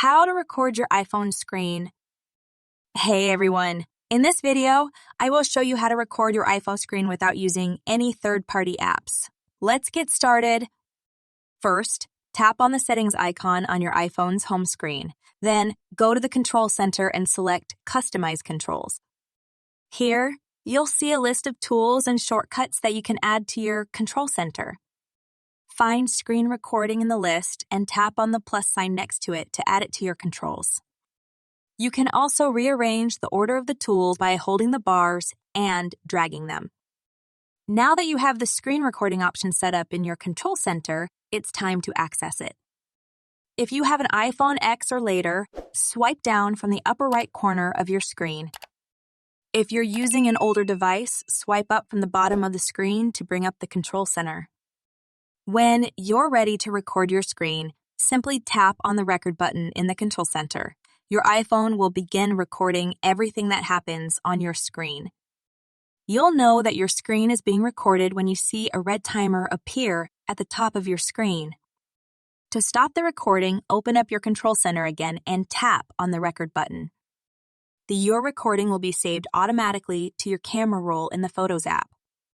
How to record your iPhone screen. Hey everyone, in this video, I will show you how to record your iPhone screen without using any third-party apps. Let's get started. First, tap on the settings icon on your iPhone's home screen. Then, go to the Control Center and select Customize Controls. Here, you'll see a list of tools and shortcuts that you can add to your Control Center. Find Screen Recording in the list and tap on the plus sign next to it to add it to your controls. You can also rearrange the order of the tools by holding the bars and dragging them. Now that you have the screen recording option set up in your Control Center, it's time to access it. If you have an iPhone X or later, swipe down from the upper right corner of your screen. If you're using an older device, swipe up from the bottom of the screen to bring up the Control Center. When you're ready to record your screen, simply tap on the record button in the Control Center. Your iPhone will begin recording everything that happens on your screen. You'll know that your screen is being recorded when you see a red timer appear at the top of your screen. To stop the recording, open up your Control Center again and tap on the record button. Your recording will be saved automatically to your camera roll in the Photos app.